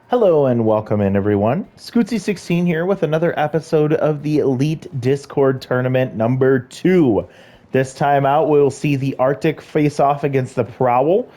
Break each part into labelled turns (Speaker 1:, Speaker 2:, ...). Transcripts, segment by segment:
Speaker 1: Hello and welcome in, everyone. Scootsy16 here with another episode of the Elite Discord Tournament number 2. This time out, we'll see the Arctic face off against the Prowl,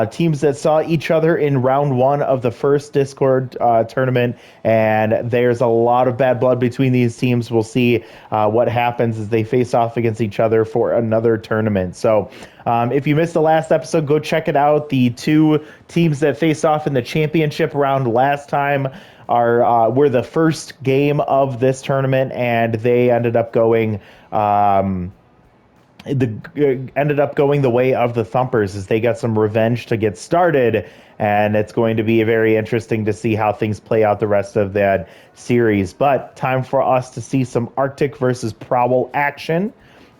Speaker 1: teams that saw each other in round 1 of the first Discord tournament, and there's a lot of bad blood between these teams. We'll see what happens as they face off against each other for another tournament. So if you missed the last episode, go check it out. The two teams that faced off in the championship round last time were the first game of this tournament, and they ended up going the way of the Thumpers as they got some revenge to get started, and it's going to be very interesting to see how things play out the rest of that series. But time for us to see some Arctic versus Prowl action.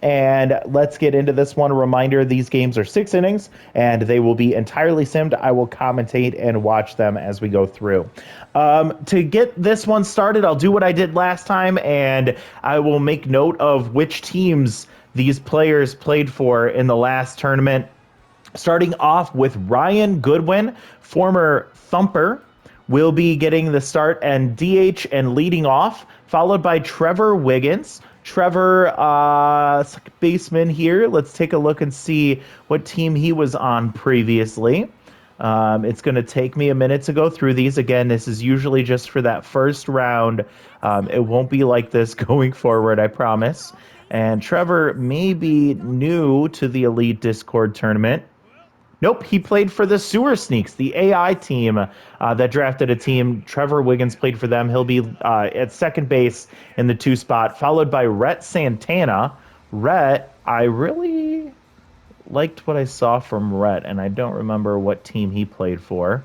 Speaker 1: And let's get into this one. A reminder, these games are 6 innings, and they will be entirely simmed. I will commentate and watch them as we go through. To get this one started, I'll do what I did last time, and I will make note of which teams these players played for in the last tournament. Starting off with Ryan Goodwin, former Thumper, will be getting the start and DH and leading off, followed by Trevor Wiggins. Trevor, second baseman here. Let's take a look and see what team he was on previously. It's going to take me a minute to go through these. Again, this is usually just for that first round. It won't be like this going forward, I promise. And Trevor may be new to the Elite Discord tournament. Nope, he played for the Sewer Sneaks, the AI team that drafted a team. Trevor Wiggins played for them. He'll be at second base in the 2 spot, followed by Rhett Santana. Rhett, I really liked what I saw from Rhett, and I don't remember what team he played for.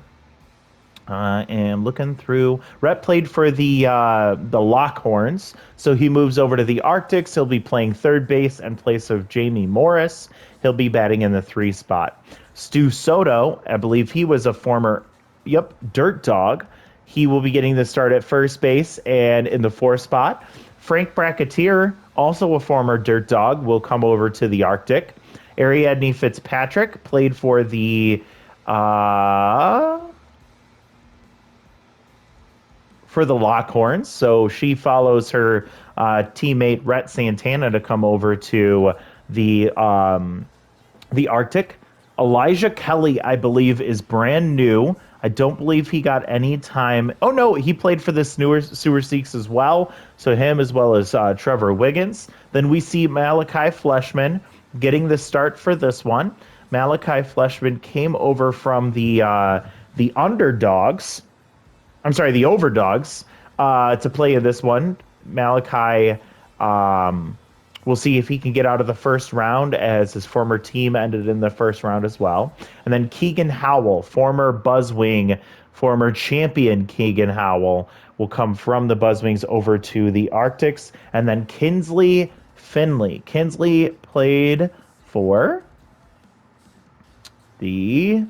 Speaker 1: And looking through, Rhett played for the Lockhorns, so he moves over to the Arctics. He'll be playing third base in place of Jamie Morris. He'll be batting in the 3 spot. Stu Soto, I believe he was a former, Dirt Dog. He will be getting the start at first base and in the 4 spot. Frank Bracketeer, also a former Dirt Dog, will come over to the Arctic. Ariadne Fitzpatrick played for the Lockhorns, so she follows her teammate Rhett Santana to come over to the Arctic. Elijah Kelly, I believe, is brand new. I don't believe he got any time. Oh, no, he played for the Sewer Seeks as well. So him as well as Trevor Wiggins. Then we see Malachi Fleshman getting the start for this one. Malachi Fleshman came over from the Underdogs. I'm sorry, the Overdogs to play in this one. Malachi, we'll see if he can get out of the first round as his former team ended in the first round as well. And then Keegan Howell, former Buzzwing, former champion Keegan Howell, will come from the Buzzwings over to the Arctics. And then Kinsley Finley. Kinsley played for the...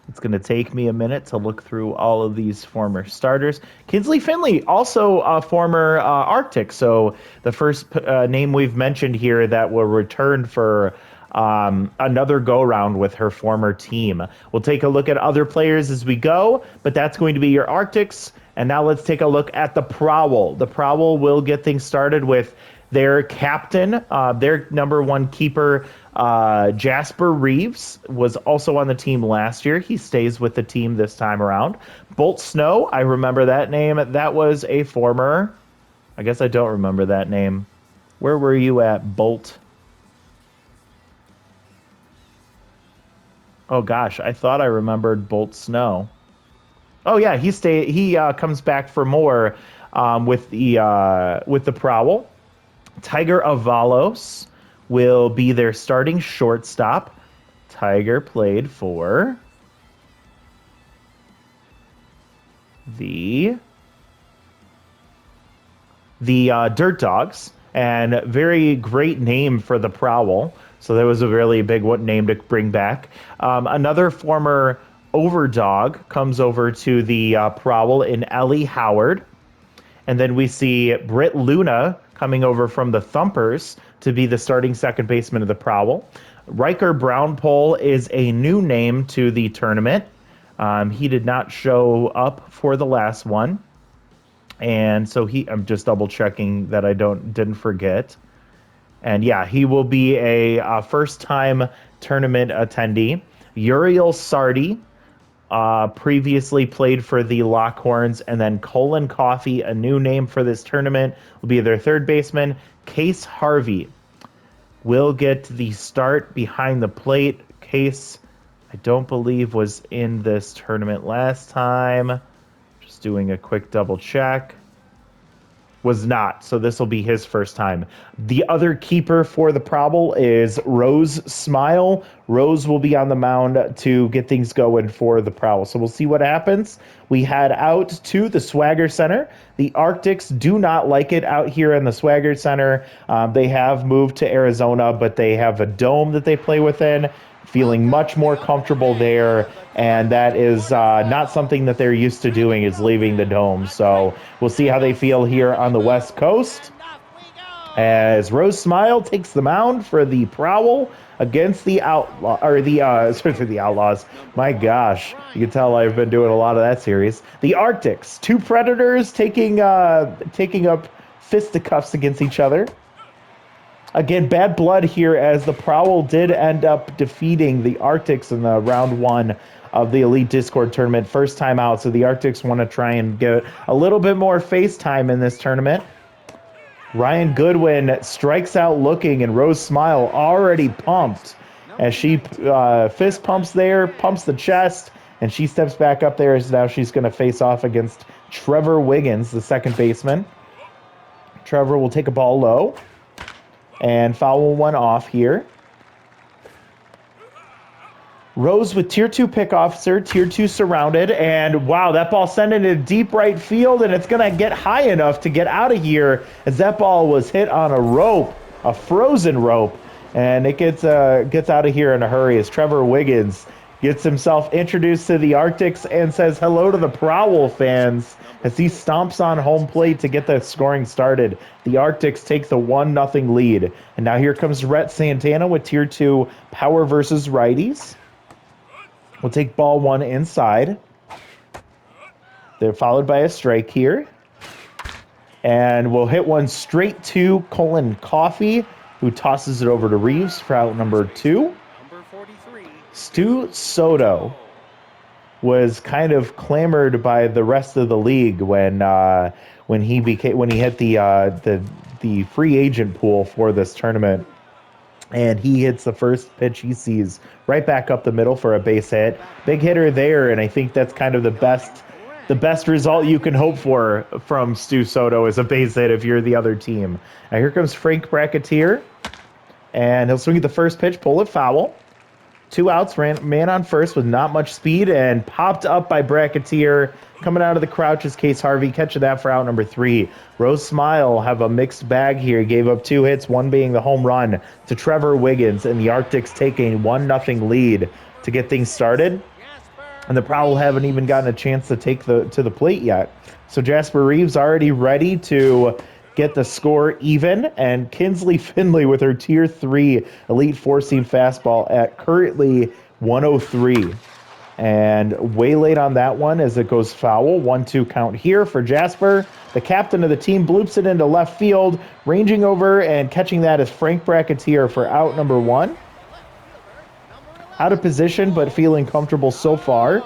Speaker 1: It's going to take me a minute to look through all of these former starters. Kinsley Finley, also a former Arctic. So the first name we've mentioned here that will return for another go-round with her former team. We'll take a look at other players as we go, but that's going to be your Arctics. And now let's take a look at the Prowl. The Prowl will get things started with their captain, their number 1 keeper, Jasper Reeves, was also on the team last year. He stays with the team this time around. Bolt Snow, I remember that name. That was a former... I guess I don't remember that name. Where were you at, Bolt? Oh, gosh, I thought I remembered Bolt Snow. Oh, yeah, he comes back for more with the Prowl. Tiger Avalos will be their starting shortstop. Tiger played for the Dirt Dogs, and very great name for the Prowl. So that was a really big name to bring back. Another former Overdog comes over to the Prowl in Ellie Howard. And then we see Britt Luna coming over from the Thumpers to be the starting second baseman of the Prowl. Riker Brownpole is a new name to the tournament. He did not show up for the last one. And so I'm just double checking that I didn't forget. And yeah, he will be a first-time tournament attendee. Uriel Sardi previously played for the Lockhorns, and then Colin Coffey, a new name for this tournament, will be their third baseman. Case Harvey will get the start behind the plate. Case, I don't believe, was in this tournament last time. Just doing a quick double check. Was not, so this will be his first time. The other keeper for the Prowl is Rose Smile. Rose will be on the mound to get things going for the Prowl. So we'll see what happens. We head out to the Swagger Center. The Arctics do not like it out here in the Swagger Center. They have moved to Arizona, but they have a dome that they play within. Feeling much more comfortable there, and that is not something that they're used to doing, is leaving the dome. So we'll see how they feel here on the West Coast as Rose Smile takes the mound for the Prowl against the the Outlaws. My gosh, you can tell I've been doing a lot of that series. The Arctics, two Predators taking up fisticuffs against each other. Again, bad blood here as the Prowl did end up defeating the Arctics in the round one of the Elite Discord tournament. First time out, so the Arctics want to try and get a little bit more face time in this tournament. Ryan Goodwin strikes out looking, and Rose Smile already pumped as she fist pumps there, pumps the chest, and she steps back up there as now she's going to face off against Trevor Wiggins, the second baseman. Trevor will take a ball low and foul one off here. Rose with Tier 2 pick officer, Tier 2 surrounded, and wow, that ball sent into deep right field, and it's going to get high enough to get out of here as that ball was hit on a rope, a frozen rope, and it gets out of here in a hurry as Trevor Wiggins gets himself introduced to the Arctics and says hello to the Prowl fans as he stomps on home plate to get the scoring started. The Arctics take the 1-0 lead. And now here comes Rhett Santana with Tier 2 power versus righties. We'll take ball one inside. They're followed by a strike here. And we'll hit one straight to Colin Coffey, who tosses it over to Reeves for out number 2. Stu Soto was kind of clamored by the rest of the league when he hit the free agent pool for this tournament, and he hits the first pitch he sees right back up the middle for a base hit. Big hitter there, and I think that's kind of the best result you can hope for from Stu Soto is a base hit if you're the other team. Now here comes Frank Bracketeer, and he'll swing at the first pitch, pull it foul. 2 outs, man on first with not much speed, and popped up by Bracketeer. Coming out of the crouch is Case Harvey, catching that for out number 3. Rose Smile have a mixed bag here. He gave up 2 hits, one being the home run to Trevor Wiggins, and the Arctics taking 1-0 lead to get things started. And the Prowl haven't even gotten a chance to take to the plate yet. So Jasper Reeves already ready to get the score even, and Kinsley Finley with her Tier 3 Elite 4-seam fastball at currently 103. And way late on that one as it goes foul. 1-2 count here for Jasper. The captain of the team bloops it into left field. Ranging over and catching that is Frank Bracketeer for out number 1. Out of position, but feeling comfortable so far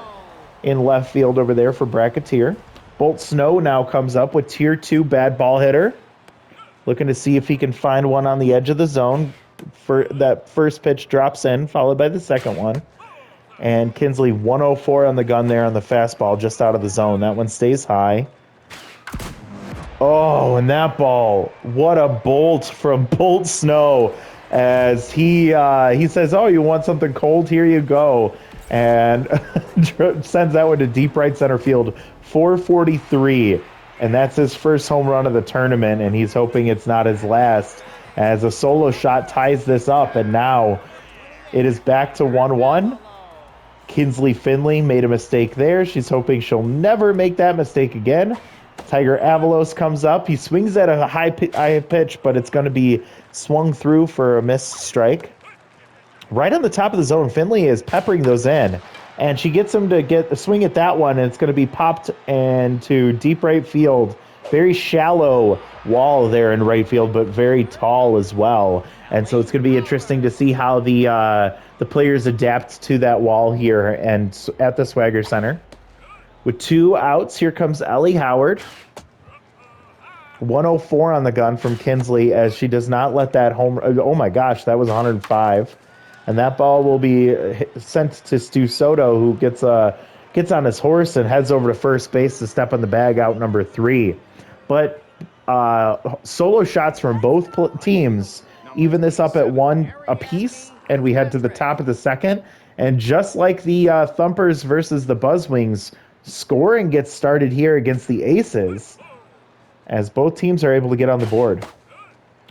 Speaker 1: in left field over there for Bracketeer. Bolt Snow now comes up with Tier 2 bad ball hitter. Looking to see if he can find one on the edge of the zone. For that first pitch drops in, followed by the second one. And Kinsley 104 on the gun there on the fastball, just out of the zone. That one stays high. Oh, and that ball, what a bolt from Bolt Snow. As he says, oh, you want something cold? Here you go. And sends that one to deep right center field. 443, and that's his first home run of the tournament, and he's hoping it's not his last, as a solo shot ties this up, and now it is back to 1-1. Kinsley Finley made a mistake there. She's hoping she'll never make that mistake again. Tiger Avalos comes up. He swings at a high pitch, but it's going to be swung through for a missed strike. Right on the top of the zone, Finley is peppering those in. and she gets him to get the swing at that one, and it's going to be popped into deep right field. Very shallow wall there in right field, but very tall as well. And so it's going to be interesting to see how the players adapt to that wall here and at the Swagger Center. With 2 outs, here comes Ellie Howard. 104 on the gun from Kinsley as she does not let that home. Oh my gosh, that was 105. And that ball will be sent to Stu Soto, who gets on his horse and heads over to first base to step on the bag, out number 3. But solo shots from both teams even this up at 1 apiece, and we head to the top of the second. And just like the Thumpers versus the Buzzwings, scoring gets started here against the Aces as both teams are able to get on the board.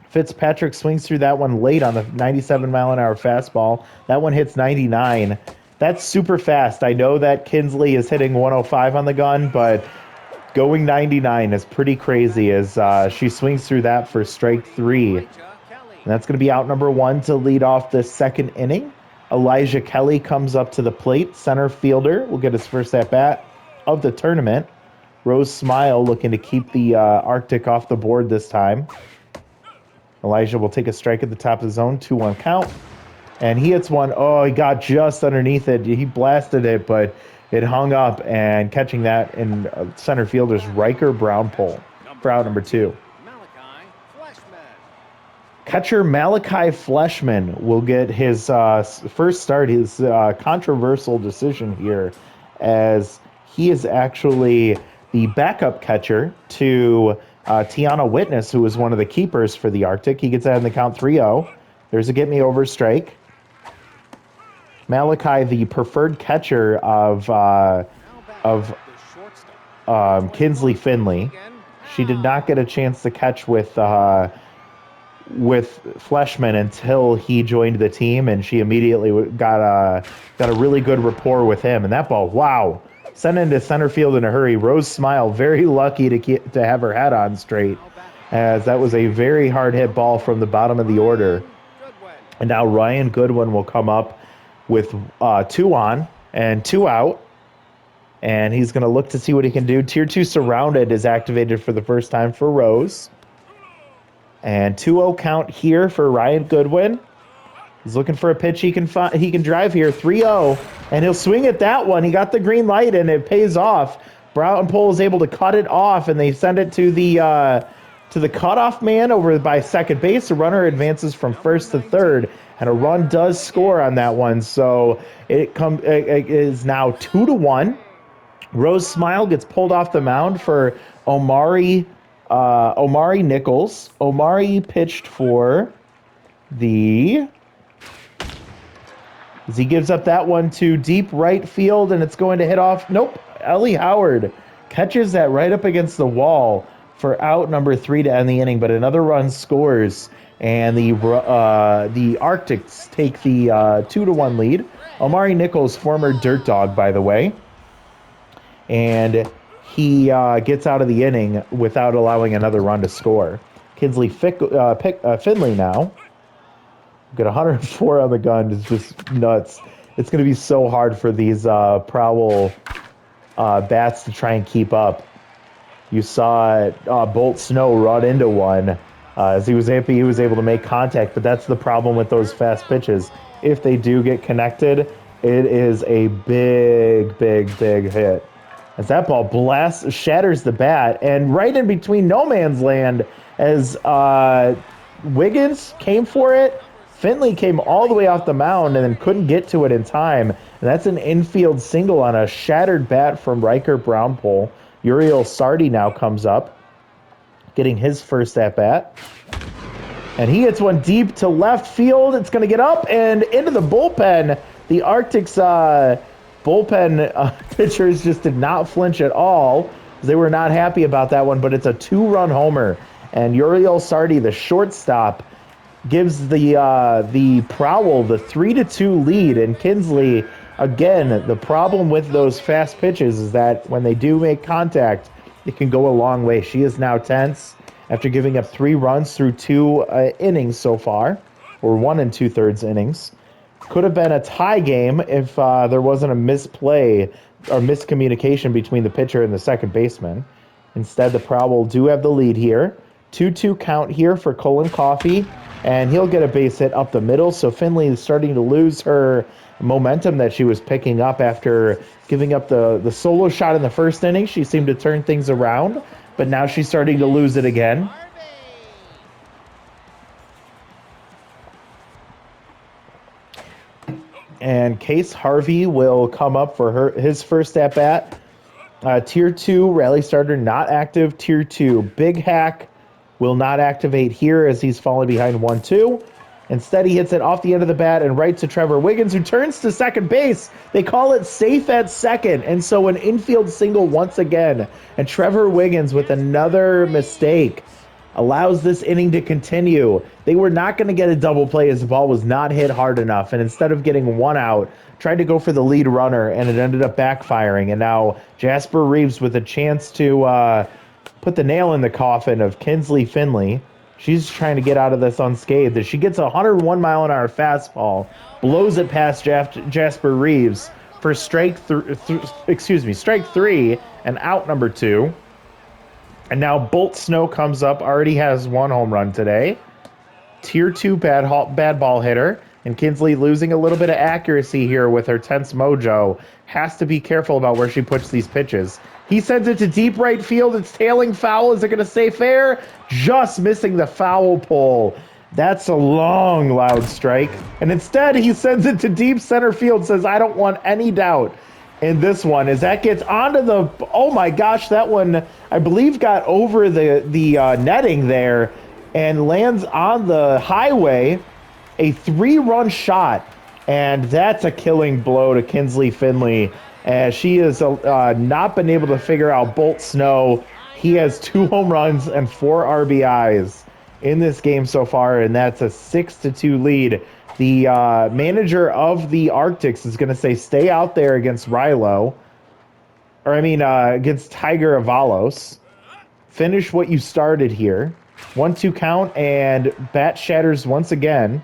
Speaker 1: Fitzpatrick swings through that one late on the 97-mile-an-hour fastball. That one hits 99. That's super fast. I know that Kinsley is hitting 105 on the gun, but going 99 is pretty crazy as she swings through that for strike 3. And that's going to be out number 1 to lead off the second inning. Elijah Kelly comes up to the plate. Center fielder will get his first at-bat of the tournament. Rose Smile looking to keep the Arctic off the board this time. Elijah will take a strike at the top of the zone, 2-1 count. And he hits one. Oh, he got just underneath it. He blasted it, but it hung up, and catching that in center fielder's Riker Brownpole for out number 2. Catcher Malachi Fleshman will get his first start, his controversial decision here, as he is actually the backup catcher to Tiana Witness, who was one of the keepers for the Arctic. He gets that in the count 3-0. There's a get me over strike. Malachi, the preferred catcher of Kinsley Finley. She did not get a chance to catch with Fleshman until he joined the team, and she immediately got a really good rapport with him. And that ball, wow, sent into center field in a hurry. Rose Smile, very lucky to have her hat on straight, as that was a very hard hit ball from the bottom of the order. And now Ryan Goodwin will come up with 2 on and 2 out. And he's going to look to see what he can do. Tier 2 Surrounded is activated for the first time for Rose. And 2-0 count here for Ryan Goodwin. He's looking for a pitch he can drive here. 3-0, and he'll swing at that one. He got the green light, and it pays off. Brownpole is able to cut it off, and they send it to the cutoff man over by second base. The runner advances from first to third, and a run does score on that one. So it is now 2-1. Rose Smile gets pulled off the mound for Omari Nichols. Omari pitched for as he gives up that one to deep right field, and it's going to hit off. Nope. Ellie Howard catches that right up against the wall for out number 3 to end the inning, but another run scores, and the Arctics take the 2-1 lead. Omari Nichols, former Dirt Dog, by the way, and he gets out of the inning without allowing another run to score. Kinsley Finley now. Got 104 on the gun. It's just nuts. It's going to be so hard for these Prowl bats to try and keep up. You saw Bolt Snow run into one as he was able to make contact, but that's the problem with those fast pitches. If they do get connected, it is a big, big, big hit. As that ball shatters the bat, and right in between no man's land as Wiggins came for it. Finley came all the way off the mound and then couldn't get to it in time. And that's an infield single on a shattered bat from Riker Brownpole. Uriel Sardi now comes up, getting his first at-bat. And he hits one deep to left field. It's going to get up and into the bullpen. The Arctic's bullpen pitchers just did not flinch at all. They were not happy about that one, but it's a 2-run homer. And Uriel Sardi, the shortstop, gives the Prowl the 3-2 lead. And Kinsley, again, the problem with those fast pitches is that when they do make contact, it can go a long way. She is now tense after giving up 3 runs through 2 innings so far, or 1 2/3 innings. Could have been a tie game if there wasn't a misplay or miscommunication between the pitcher and the second baseman. Instead, the Prowl do have the lead here. 2-2 count here for Colin Coffey, and he'll get a base hit up the middle. So Finley is starting to lose her momentum that she was picking up after giving up the solo shot in the first inning. She seemed to turn things around, but now she's starting to lose it again. And Case Harvey will come up for his first at-bat. Tier 2, rally starter not active. Tier 2, Big Hack will not activate here as he's falling behind 1-2. Instead, he hits it off the end of the bat and right to Trevor Wiggins, who turns to second base. They call it safe at second, and so an infield single once again. And Trevor Wiggins, with another mistake, allows this inning to continue. They were not going to get a double play as the ball was not hit hard enough, and instead of getting one out, tried to go for the lead runner, and it ended up backfiring. And now Jasper Reeves with a chance to put the nail in the coffin of Kinsley Finley. She's trying to get out of this unscathed as she gets a 101-mile-an-hour fastball, blows it past Jasper Reeves for strike 3 and out number 2. And now Bolt Snow comes up, already has 1 home run today. Tier 2 bad ball hitter. And Kinsley losing a little bit of accuracy here with her tense mojo. Has to be careful about where she puts these pitches. He sends it to deep right field. It's tailing foul. Is it going to stay fair? Just missing the foul pole. That's a long, loud strike. And instead, he sends it to deep center field. Says, I don't want any doubt in this one. As that gets onto the... Oh, my gosh. That one, I believe, got over the netting there and lands on the highway. A 3-run shot, and that's a killing blow to Kinsley Finley, as she has not been able to figure out Bolt Snow. He has 2 home runs and 4 RBIs in this game so far, and that's a 6-2 lead. The manager of the Arctics is going to say stay out there against against Tiger Avalos. Finish what you started here. 1-2 count, and bat shatters once again.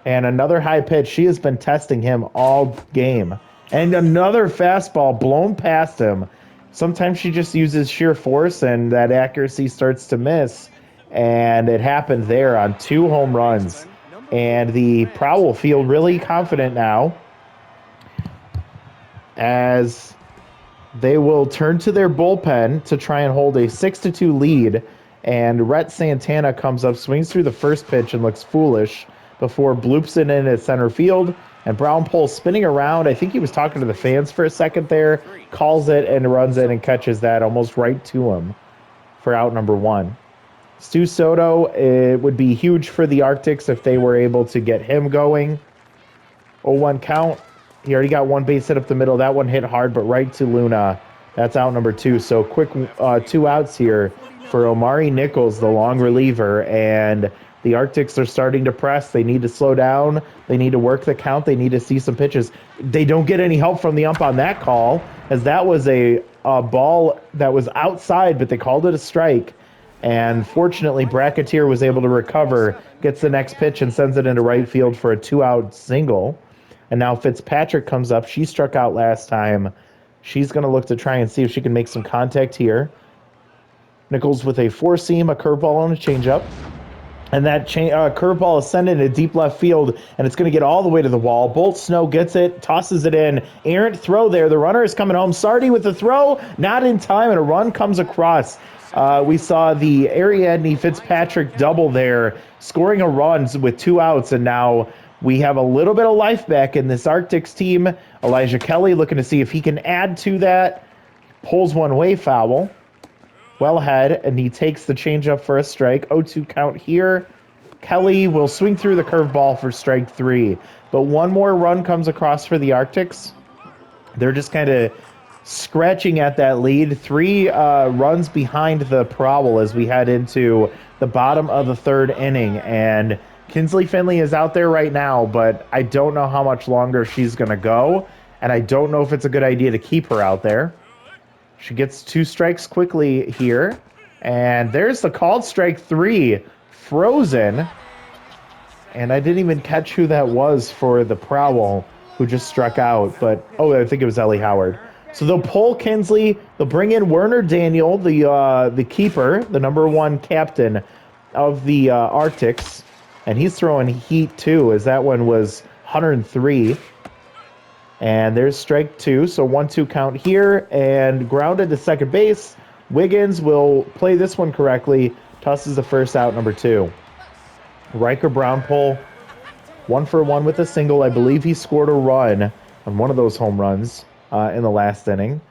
Speaker 1: And another high pitch. She has been testing him all game. And another fastball blown past him. Sometimes she just uses sheer force and that accuracy starts to miss. And it happened there on 2 home runs. And the Prowl feel really confident now, as they will turn to their bullpen to try and hold a 6-2 lead. And Rhett Santana comes up, swings through the first pitch and looks foolish before bloops it in at center field. And Brown Pole spinning around. I think he was talking to the fans for a second there. Calls it and runs in and catches that almost right to him for out number 1. Stu Soto, it would be huge for the Arctics if they were able to get him going. 0-1 count. He already got 1 base hit up the middle. That one hit hard, but right to Luna. That's out number 2. So quick 2 outs here for Omari Nichols, the long reliever. And the Arctics are starting to press. They need to slow down. They need to work the count. They need to see some pitches. They don't get any help from the ump on that call, as that was a ball that was outside, but they called it a strike. And fortunately, Bracketeer was able to recover, gets the next pitch, and sends it into right field for a 2-out single. And now Fitzpatrick comes up. She struck out last time. She's going to look to try and see if she can make some contact here. Nichols with a 4-seam, a curveball, and a changeup. And that curveball is sent into deep left field, and it's going to get all the way to the wall. Bolt Snow gets it, tosses it in. Errant throw there. The runner is coming home. Sardi with the throw, not in time, and a run comes across. We saw the Ariadne Fitzpatrick double there, scoring a run with 2 outs, and now we have a little bit of life back in this Arctics team. Elijah Kelly looking to see if he can add to that. Pulls one way foul. Well ahead, and he takes the changeup for a strike. 0-2 count here. Kelly will swing through the curveball for strike 3. But one more run comes across for the Arctics. They're just kind of scratching at that lead. 3 runs behind the Prowl as we head into the bottom of the 3rd inning. And Kinsley Finley is out there right now, but I don't know how much longer she's going to go. And I don't know if it's a good idea to keep her out there. She gets 2 strikes quickly here. And there's the called strike 3. Frozen. And I didn't even catch who that was for the Prowl who just struck out. But, oh, I think it was Ellie Howard. So they'll pull Kinsley. They'll bring in Werner Daniel, the keeper, the #1 captain of the Arctics. And he's throwing heat, too, as that one was 103. And there's strike 2, so 1-2 count here. And grounded to second base. Wiggins will play this one correctly. Tosses the first out, #2. Riker Brownpole, 1-for-1 with a single. I believe he scored a run on one of those home runs in the last inning.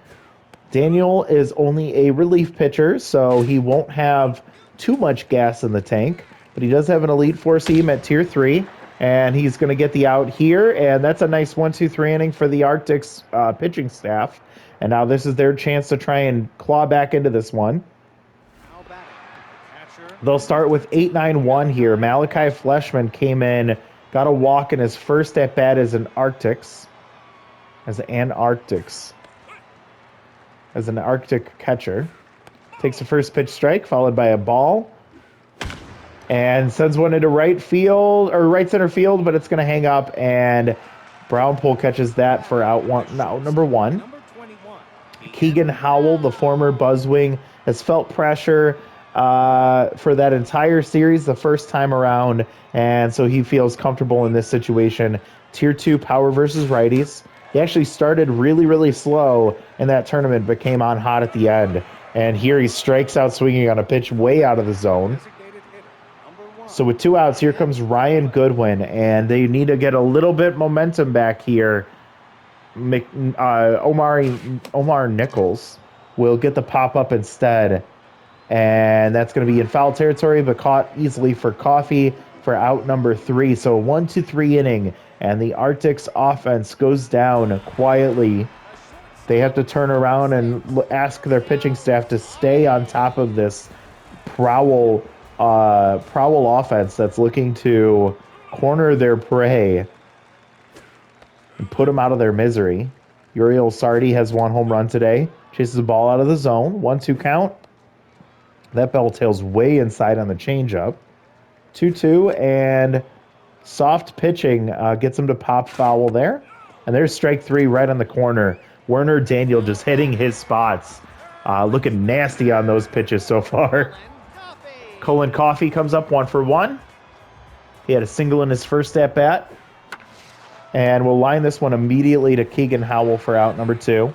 Speaker 1: Daniel is only a relief pitcher, so he won't have too much gas in the tank. But he does have an Elite Four seam at Tier 3, and he's going to get the out here. And that's a nice 1-2-3 inning for the Arctics pitching staff. And now this is their chance to try and claw back into this one. They'll start with 8-9-1 here. Malachi Fleshman came in, got a walk in his first at-bat as an Arctics. As an Arctic catcher. Takes the first pitch strike, followed by a ball. And sends one into right center field, but it's going to hang up, and Brownpole catches that for out #1. Keegan Howell, the former Buzzwing, has felt pressure for that entire series the first time around, and so he feels comfortable in this situation. Tier 2 power versus righties. He actually started really, really slow in that tournament, but came on hot at the end. And here he strikes out swinging on a pitch way out of the zone. So with 2 outs, here comes Ryan Goodwin, and they need to get a little bit momentum back here. Omar Nichols will get the pop-up instead. And that's going to be in foul territory, but caught easily for Coffee for out #3. So 1-2-3 inning, and the Arctics offense goes down quietly. They have to turn around and ask their pitching staff to stay on top of this Prowl offense that's looking to corner their prey and put them out of their misery. Uriel Sardi has 1 home run today. Chases the ball out of the zone. 1-2 count. That bell tails way inside on the changeup. 2-2, and soft pitching gets him to pop foul there. And there's strike 3 right on the corner. Werner Daniel just hitting his spots. Looking nasty on those pitches so far. Colin Coffey comes up 1-for-1. He had a single in his first at-bat. And we'll line this one immediately to Keegan Howell for out #2.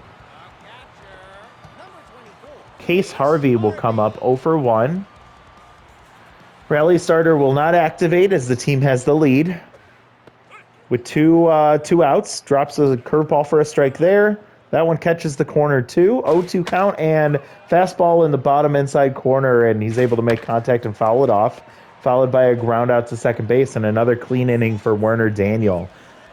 Speaker 1: Case Harvey will come up 0-for-1. Rally starter will not activate as the team has the lead. With two outs, drops a curveball for a strike there. That one catches the corner too. 0-2 count, and fastball in the bottom inside corner, and he's able to make contact and foul it off, followed by a ground out to second base and another clean inning for Werner Daniel.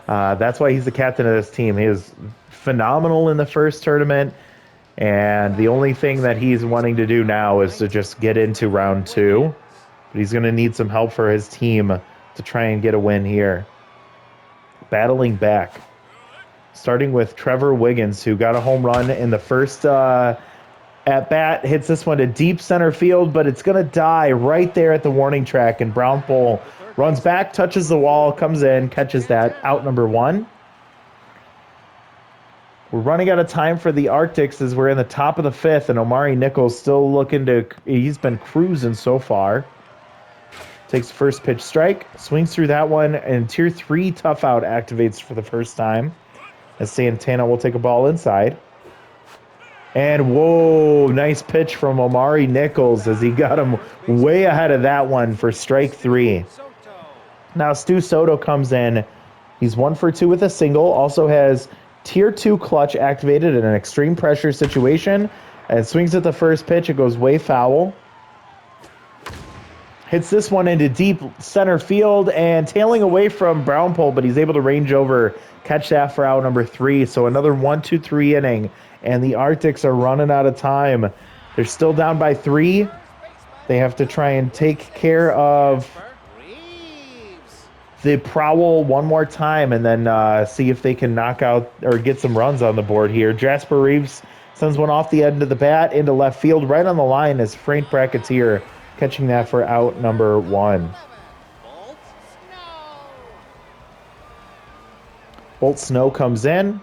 Speaker 1: That's why he's the captain of this team. He was phenomenal in the first tournament, and the only thing that he's wanting to do now is to just get into round 2. But he's going to need some help for his team to try and get a win here. Battling back. Starting with Trevor Wiggins, who got a home run in the first at-bat. Hits this one to deep center field, but it's going to die right there at the warning track. And Brownpole runs back, touches the wall, comes in, catches that. Out #1. We're running out of time for the Arctics as we're in the top of the 5th, and Omari Nichols still looking to... He's been cruising so far. Takes the first pitch strike, swings through that one, and Tier 3 tough out activates for the first time. As Santana will take a ball inside. And whoa, nice pitch from Omari Nichols as he got him way ahead of that one for strike 3. Now Stu Soto comes in. He's 1-for-2 with a single. Also has Tier 2 clutch activated in an extreme pressure situation. And swings at the first pitch. It goes way foul. Hits this one into deep center field and tailing away from Brownpole, but he's able to range over, catch that for out #3. So another 1-2-3 inning, and the Arctics are running out of time. They're still down by 3. They have to try and take care of the Prowl one more time and then see if they can knock out or get some runs on the board here. Jasper Reeves sends one off the end of the bat into left field, right on the line as Frank Bracketeer catching that for out #1. Bolt Snow comes in.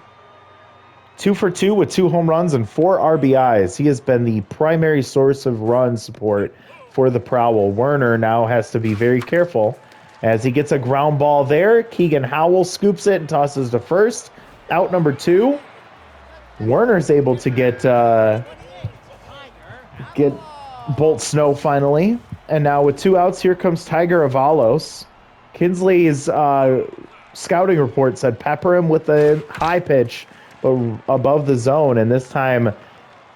Speaker 1: 2 for 2 with 2 home runs and 4 RBIs. He has been the primary source of run support for the Prowl. Werner now has to be very careful as he gets a ground ball there. Keegan Howell scoops it and tosses to first. Out number 2. Werner's able to get Bolt Snow finally. And now with 2 outs, here comes Tiger Avalos. Kinsley's scouting report said pepper him with a high pitch but above the zone, and this time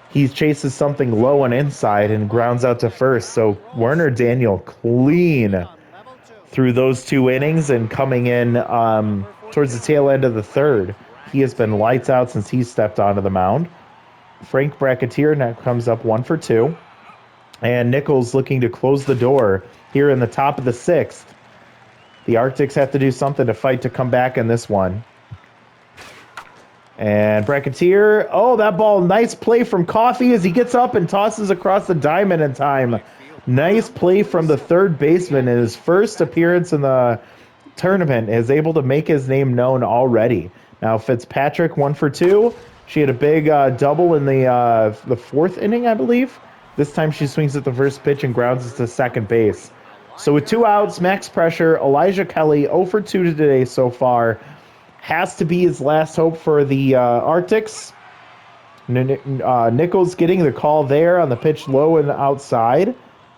Speaker 1: he chases something low and inside and grounds out to first. So Werner Daniel clean through those 2 innings and coming in towards the tail end of the third. He has been lights out since he stepped onto the mound. Frank Bracketeer now comes up 1 for 2. And Nichols looking to close the door here in the top of the 6th. The Arctics have to do something to fight to come back in this one. And Bracketeer, oh, that ball, nice play from Coffee as he gets up and tosses across the diamond in time. Nice play from the third baseman in his first appearance in the tournament, is able to make his name known already. Now Fitzpatrick, 1 for 2. She had a big double in the 4th inning, I believe. This time she swings at the first pitch and grounds it to second base. So with 2 outs, max pressure, Elijah Kelly, 0 for 2 today so far. Has to be his last hope for the Arctics. Nichols getting the call there on the pitch low and outside.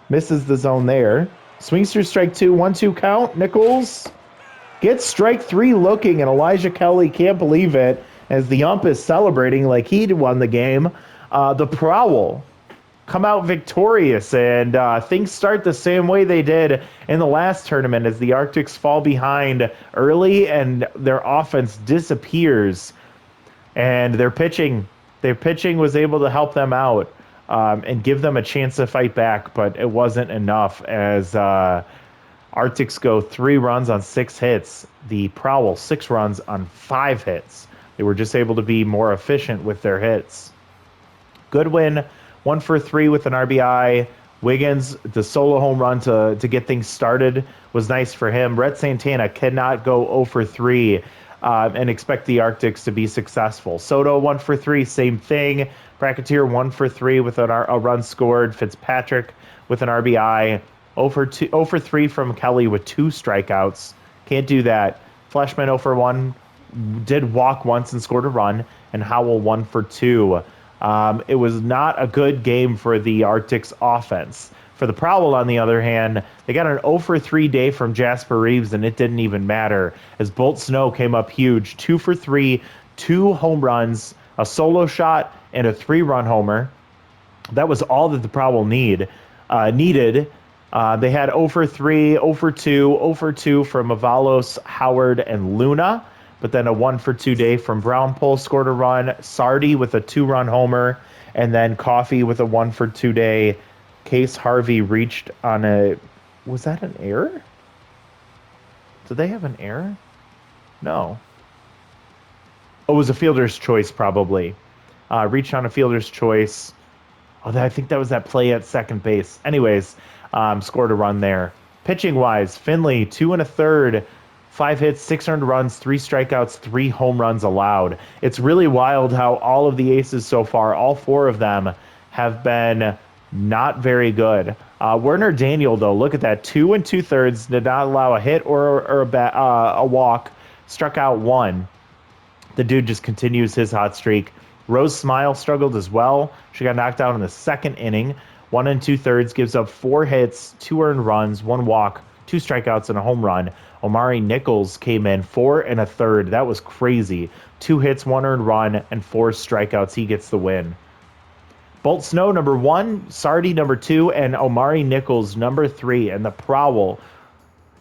Speaker 1: Misses the zone there. Swings through strike 2, 1-2 count. Nichols gets strike 3 looking, and Elijah Kelly can't believe it as the ump is celebrating like he'd won the game. The Prowl come out victorious, and things start the same way they did in the last tournament as the Arctics fall behind early and their offense disappears, and their pitching was able to help them out and give them a chance to fight back, but it wasn't enough as Arctics go 3 runs on 6 hits. The Prowl 6 runs on 5 hits. They were just able to be more efficient with their hits. Goodwin, 1 for 3 with an RBI. Wiggins, the solo home run to get things started was nice for him. Rhett Santana cannot go 0 for 3 and expect the Arctics to be successful. Soto, 1 for 3, same thing. Bracketeer, 1 for 3 with a run scored. Fitzpatrick with an RBI. 0 for 3 from Kelly with 2 strikeouts. Can't do that. Fleshman, 0 for 1. Did walk once and scored a run. And Howell, 1 for 2. It was not a good game for the Arctics offense. For the Prowl, on the other hand, they got an 0 for 3 day from Jasper Reeves, and it didn't even matter as Bolt Snow came up huge. 2 for 3, 2 home runs, a solo shot, and a 3-run homer. That was all that the Prowl needed. They had 0 for 3, 0 for 2, 0 for 2 from Avalos, Howard, and Luna. But then a 1 for 2 day from Brownpole scored a run. Sardi with a 2-run homer. And then Coffee with a 1 for 2 day. Case Harvey reached on a... Was that an error? Did they have an error? No. Oh, it was a fielder's choice, probably. Reached on a fielder's choice. Oh, I think that was that play at second base. Anyways, scored a run there. Pitching-wise, Finley, 2 1/3. 5 hits, 6 earned runs, 3 strikeouts, 3 home runs allowed. It's really wild how all of the aces so far, all 4 of them, have been not very good. Werner Daniel, though, look at that. 2 2/3, did not allow a hit or a walk, struck out 1. The dude just continues his hot streak. Rose Smile struggled as well. She got knocked out in the 2nd inning. 1 2/3, gives up 4 hits, 2 earned runs, 1 walk, 2 strikeouts, and a home run. Omari Nichols came in 4 1/3. That was crazy. 2 hits, 1 earned run, and 4 strikeouts. He gets the win. Bolt Snow, number 1, Sardi, number 2, and Omari Nichols, number 3. And the Prowl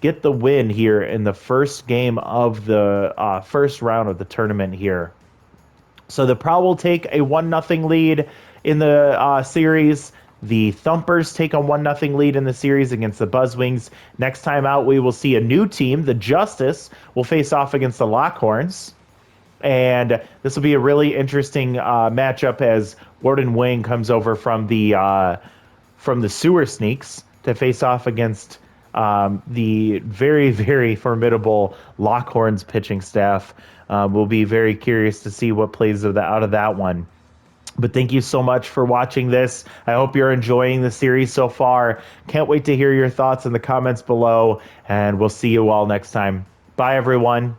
Speaker 1: get the win here in the first game of the first round of the tournament here. So the Prowl take a 1-0 lead in the series. The Thumpers take a 1-0 lead in the series against the Buzzwings. Next time out, we will see a new team. The Justice will face off against the Lockhorns. And this will be a really interesting matchup as Warden Wing comes over from the Sewer Sneaks to face off against the very, very formidable Lockhorns pitching staff. We'll be very curious to see what plays out of that one. But thank you so much for watching this. I hope you're enjoying the series so far. Can't wait to hear your thoughts in the comments below, and we'll see you all next time. Bye, everyone.